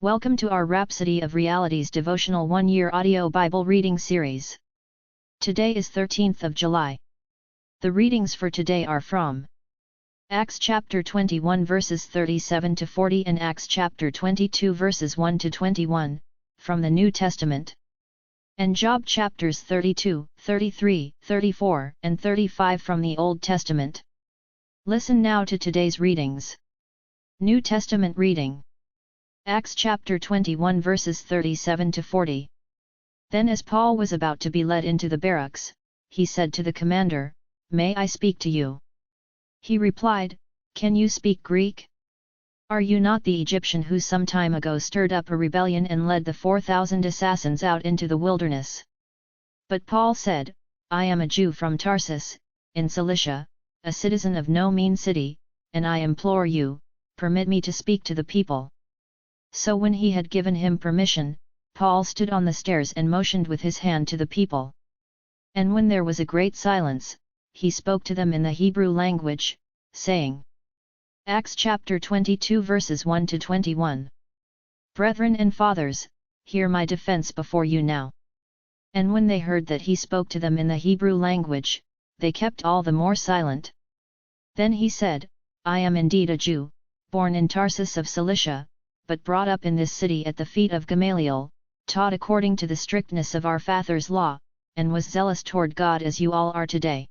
Welcome to our Rhapsody of Realities devotional 1-year audio Bible reading series. Today is 13th of July. The readings for today are from Acts chapter 21 verses 37 to 40 and Acts chapter 22 verses 1 to 21, from the New Testament. And Job chapters 32, 33, 34, and 35 from the Old Testament. Listen now to today's readings. New Testament reading. Acts chapter 21 verses 37 to 40. Then as Paul was about to be led into the barracks, he said to the commander, "May I speak to you?" He replied, "Can you speak Greek? Are you not the Egyptian who some time ago stirred up a rebellion and led the 4,000 assassins out into the wilderness?" But Paul said, "I am a Jew from Tarsus, in Cilicia, a citizen of no mean city, and I implore you, permit me to speak to the people." So when he had given him permission, Paul stood on the stairs and motioned with his hand to the people. And when there was a great silence, he spoke to them in the Hebrew language, saying. Acts chapter 22 verses 1 to 21. "Brethren and fathers, hear my defense before you now." And when they heard that he spoke to them in the Hebrew language, they kept all the more silent. Then he said, "I am indeed a Jew, born in Tarsus of Cilicia, but brought up in this city at the feet of Gamaliel, taught according to the strictness of our fathers' law, and was zealous toward God as you all are today.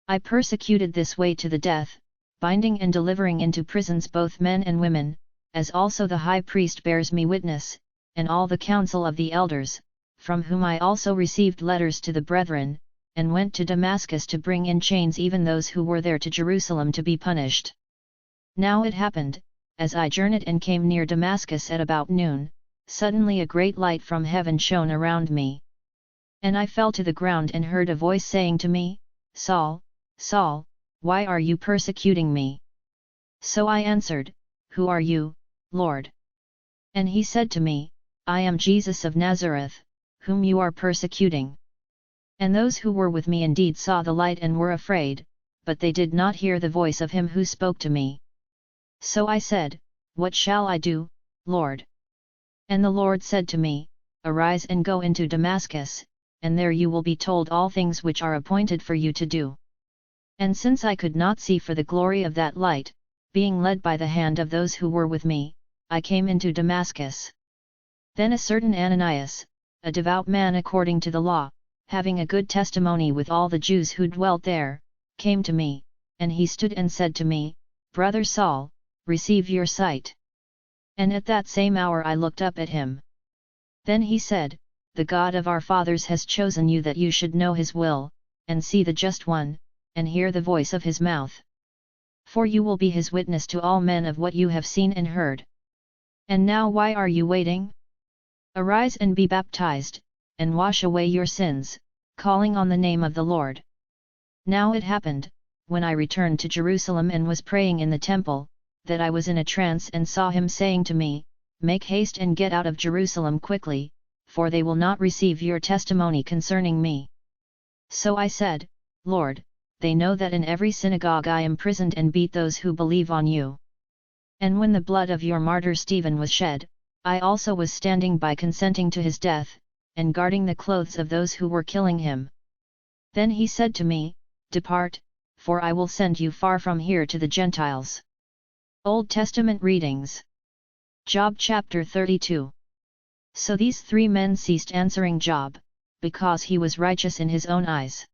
I persecuted this way to the death, binding and delivering into prisons both men and women, as also the high priest bears me witness, and all the council of the elders, from whom I also received letters to the brethren, and went to Damascus to bring in chains even those who were there to Jerusalem to be punished. Now it happened, as I journeyed and came near Damascus at about noon, suddenly a great light from heaven shone around me. And I fell to the ground and heard a voice saying to me, 'Saul, Saul, why are you persecuting me?' So I answered, 'Who are you, Lord?' And he said to me, 'I am Jesus of Nazareth, whom you are persecuting.' And those who were with me indeed saw the light and were afraid, but they did not hear the voice of him who spoke to me. So I said, 'What shall I do, Lord?' And the Lord said to me, 'Arise and go into Damascus, and there you will be told all things which are appointed for you to do.' And since I could not see for the glory of that light, being led by the hand of those who were with me, I came into Damascus. Then a certain Ananias, a devout man according to the law, having a good testimony with all the Jews who dwelt there, came to me, and he stood and said to me, 'Brother Saul, receive your sight.' And at that same hour I looked up at him. Then he said, 'The God of our fathers has chosen you that you should know his will, and see the just one, and hear the voice of his mouth. For you will be his witness to all men of what you have seen and heard. And now why are you waiting? Arise and be baptized, and wash away your sins, calling on the name of the Lord.' Now it happened, when I returned to Jerusalem and was praying in the temple, that I was in a trance and saw him saying to me, 'Make haste and get out of Jerusalem quickly, for they will not receive your testimony concerning me.' So I said, 'Lord, they know that in every synagogue I imprisoned and beat those who believe on you. And when the blood of your martyr Stephen was shed, I also was standing by consenting to his death, and guarding the clothes of those who were killing him.' Then he said to me, 'Depart, for I will send you far from here to the Gentiles.'" Old Testament readings. Job chapter 32. So these three men ceased answering Job, because he was righteous in his own eyes.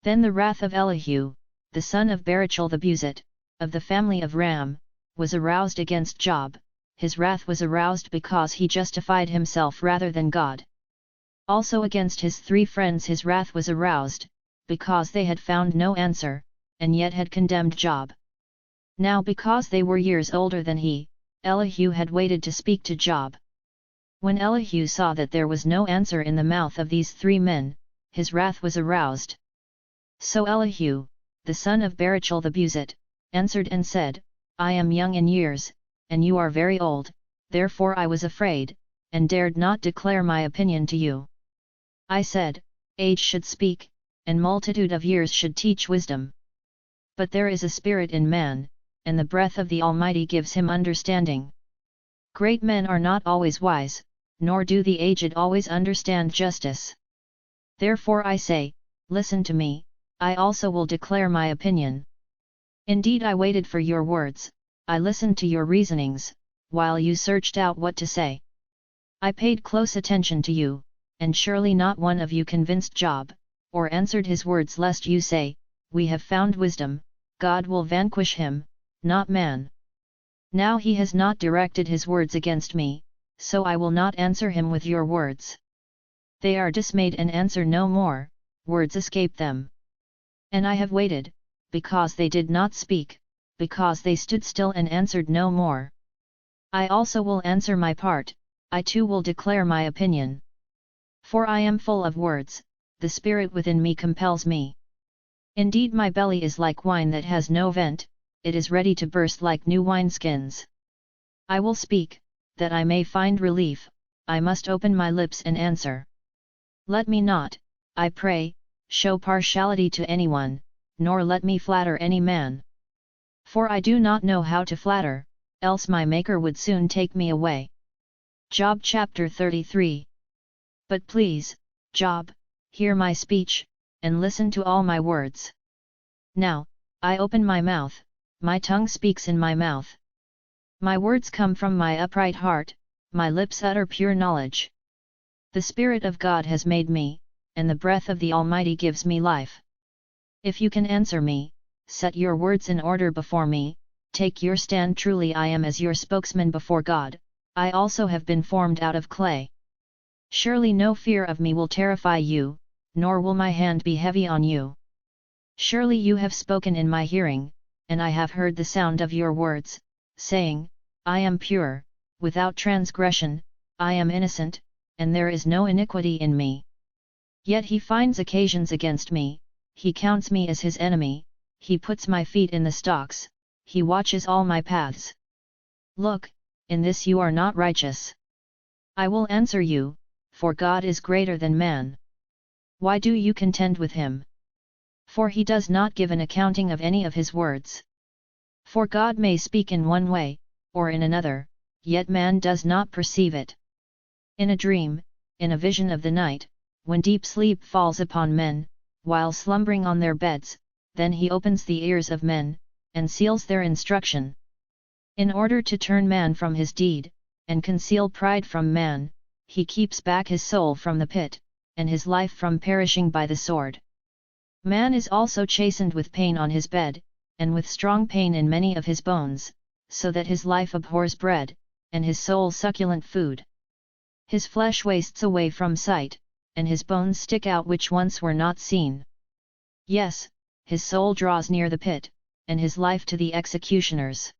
Then the wrath of Elihu, the son of Barachel the Buzite, of the family of Ram, was aroused against Job. His wrath was aroused because he justified himself rather than God. Also against his three friends his wrath was aroused, because they had found no answer, and yet had condemned Job. Now because they were years older than he, Elihu had waited to speak to Job. When Elihu saw that there was no answer in the mouth of these three men, his wrath was aroused. So Elihu, the son of Barachel the Buzite, answered and said, "I am young in years, and you are very old, therefore I was afraid, and dared not declare my opinion to you. I said, age should speak, and multitude of years should teach wisdom. But there is a spirit in man, and the breath of the Almighty gives him understanding. Great men are not always wise, nor do the aged always understand justice. Therefore I say, listen to me, I also will declare my opinion. Indeed I waited for your words, I listened to your reasonings, while you searched out what to say. I paid close attention to you, and surely not one of you convinced Job, or answered his words lest you say, we have found wisdom, God will vanquish him, not man. Now he has not directed his words against me, so I will not answer him with your words. They are dismayed and answer no more, words escape them. And I have waited, because they did not speak, because they stood still and answered no more. I also will answer my part, I too will declare my opinion. For I am full of words, the spirit within me compels me. Indeed my belly is like wine that has no vent, it is ready to burst like new wineskins. I will speak, that I may find relief, I must open my lips and answer. Let me not, I pray, show partiality to anyone, nor let me flatter any man. For I do not know how to flatter, else my Maker would soon take me away. Job chapter 33. But please, Job, hear my speech, and listen to all my words. Now, I open my mouth, my tongue speaks in my mouth. My words come from my upright heart, my lips utter pure knowledge. The Spirit of God has made me, and the breath of the Almighty gives me life. If you can answer me, set your words in order before me, take your stand truly I am as your spokesman before God, I also have been formed out of clay. Surely no fear of me will terrify you, nor will my hand be heavy on you. Surely you have spoken in my hearing, and I have heard the sound of your words, saying, I am pure, without transgression, I am innocent, and there is no iniquity in me. Yet he finds occasions against me, he counts me as his enemy, he puts my feet in the stocks, he watches all my paths. Look, in this you are not righteous. I will answer you, for God is greater than man. Why do you contend with him? For he does not give an accounting of any of his words. For God may speak in one way, or in another, yet man does not perceive it. In a dream, in a vision of the night, when deep sleep falls upon men, while slumbering on their beds, then he opens the ears of men, and seals their instruction. In order to turn man from his deed, and conceal pride from man, he keeps back his soul from the pit, and his life from perishing by the sword. Man is also chastened with pain on his bed, and with strong pain in many of his bones, so that his life abhors bread, and his soul succulent food. His flesh wastes away from sight, and his bones stick out which once were not seen. Yes, his soul draws near the pit, and his life to the executioners.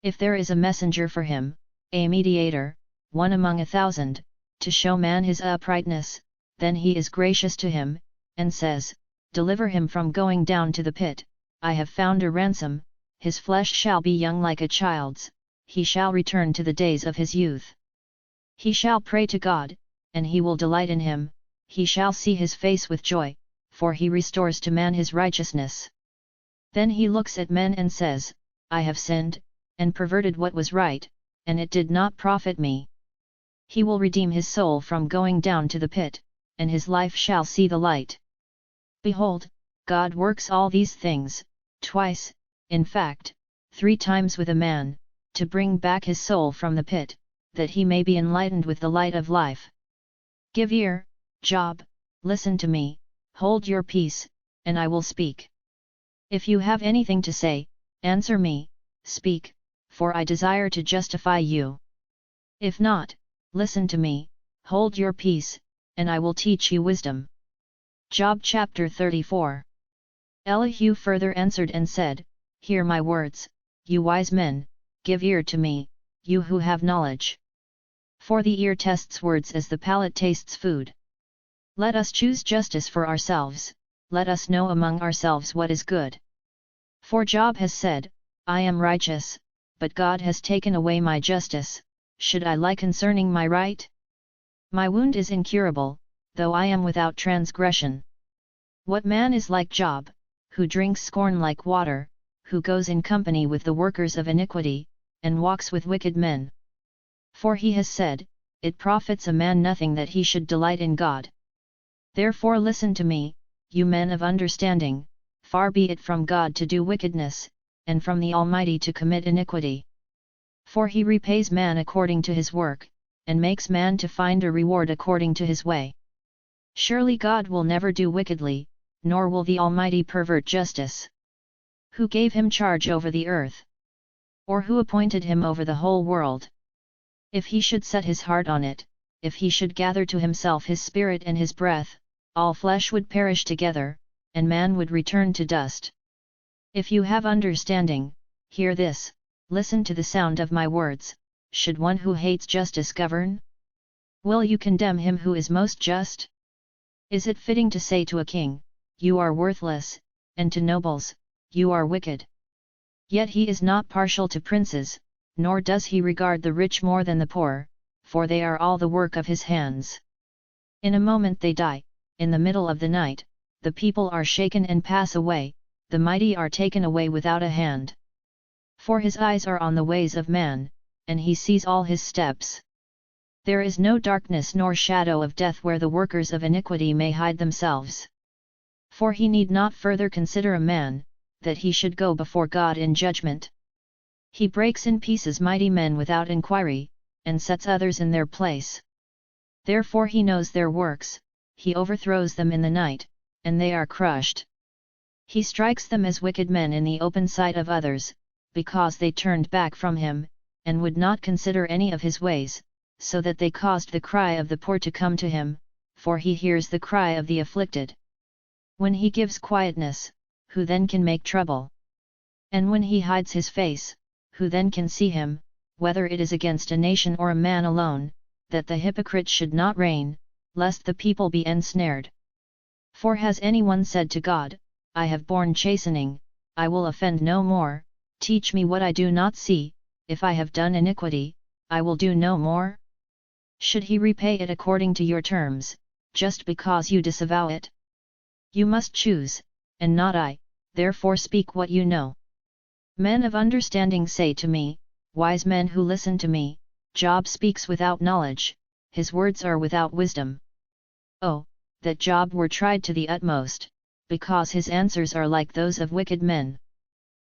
If there is a messenger for him, a mediator, one among 1,000, to show man his uprightness, then he is gracious to him, and says, Deliver him from going down to the pit, I have found a ransom, his flesh shall be young like a child's, he shall return to the days of his youth. He shall pray to God, and he will delight in him, he shall see his face with joy, for he restores to man his righteousness. Then he looks at men and says, I have sinned, and perverted what was right, and it did not profit me. He will redeem his soul from going down to the pit, and his life shall see the light. Behold, God works all these things, twice, in fact, 3 times with a man, to bring back his soul from the pit, that he may be enlightened with the light of life. Give ear, Job, listen to me, hold your peace, and I will speak. If you have anything to say, answer me, speak, for I desire to justify you. If not, listen to me, hold your peace, and I will teach you wisdom. Job chapter 34. Elihu further answered and said, Hear my words, you wise men, give ear to me, you who have knowledge. For the ear tests words as the palate tastes food. Let us choose justice for ourselves, let us know among ourselves what is good. For Job has said, I am righteous, but God has taken away my justice, should I lie concerning my right? My wound is incurable, though I am without transgression. What man is like Job, who drinks scorn like water, who goes in company with the workers of iniquity, and walks with wicked men? For he has said, "It profits a man nothing that he should delight in God." Therefore listen to me, you men of understanding, far be it from God to do wickedness, and from the Almighty to commit iniquity. For he repays man according to his work, and makes man to find a reward according to his way. Surely God will never do wickedly, nor will the Almighty pervert justice. Who gave him charge over the earth? Or who appointed him over the whole world? If he should set his heart on it, if he should gather to himself his spirit and his breath, all flesh would perish together, and man would return to dust. If you have understanding, hear this, listen to the sound of my words. Should one who hates justice govern? Will you condemn him who is most just? Is it fitting to say to a king, "You are worthless," and to nobles, "You are wicked"? Yet he is not partial to princes, nor does he regard the rich more than the poor, for they are all the work of his hands. In a moment they die, in the middle of the night, the people are shaken and pass away, the mighty are taken away without a hand. For his eyes are on the ways of man, and he sees all his steps. There is no darkness nor shadow of death where the workers of iniquity may hide themselves. For he need not further consider a man, that he should go before God in judgment. He breaks in pieces mighty men without inquiry, and sets others in their place. Therefore he knows their works, he overthrows them in the night, and they are crushed. He strikes them as wicked men in the open sight of others, because they turned back from him, and would not consider any of his ways, so that they caused the cry of the poor to come to him, for he hears the cry of the afflicted. When he gives quietness, who then can make trouble? And when he hides his face, who then can see him, whether it is against a nation or a man alone, that the hypocrite should not reign, lest the people be ensnared? For has anyone said to God, "I have borne chastening, I will offend no more, teach me what I do not see, if I have done iniquity, I will do no more"? Should he repay it according to your terms, just because you disavow it? You must choose, and not I, therefore speak what you know. Men of understanding say to me, wise men who listen to me, Job speaks without knowledge, his words are without wisdom. Oh, that Job were tried to the utmost, because his answers are like those of wicked men.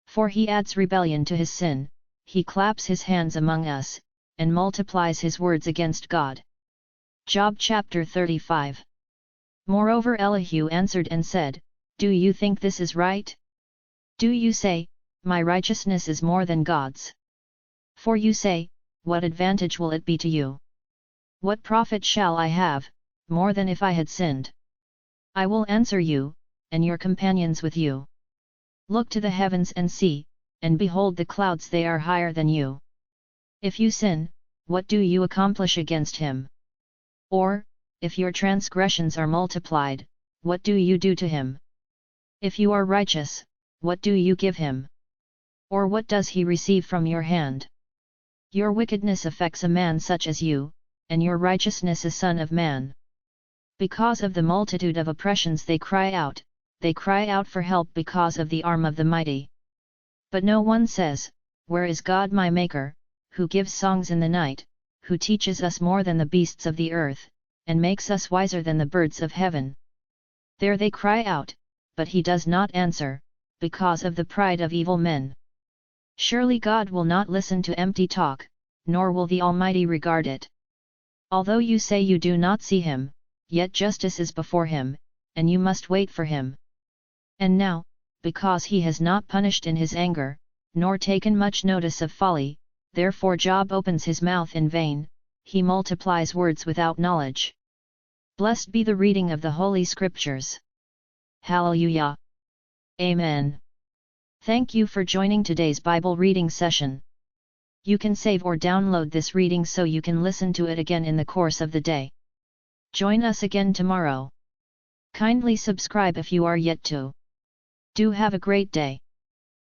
For he adds rebellion to his sin, he claps his hands among us, and multiplies his words against God. Job chapter 35. Moreover Elihu answered and said, "Do you think this is right? Do you say, my righteousness is more than God's? For you say, what advantage will it be to you? What profit shall I have, more than if I had sinned? I will answer you, and your companions with you. Look to the heavens and see, and behold the clouds, they are higher than you. If you sin, what do you accomplish against him? Or, if your transgressions are multiplied, what do you do to him? If you are righteous, what do you give him? Or what does he receive from your hand? Your wickedness affects a man such as you, and your righteousness a son of man. Because of the multitude of oppressions they cry out for help because of the arm of the mighty. But no one says, where is God my Maker, who gives songs in the night, who teaches us more than the beasts of the earth, and makes us wiser than the birds of heaven? There they cry out, but he does not answer, because of the pride of evil men. Surely God will not listen to empty talk, nor will the Almighty regard it. Although you say you do not see him, yet justice is before him, and you must wait for him. And now, because he has not punished in his anger, nor taken much notice of folly, therefore Job opens his mouth in vain, he multiplies words without knowledge. Blessed be the reading of the Holy Scriptures. Hallelujah. Amen. Thank you for joining today's Bible reading session. You can save or download this reading so you can listen to it again in the course of the day. Join us again tomorrow. Kindly subscribe if you are yet to. Do have a great day.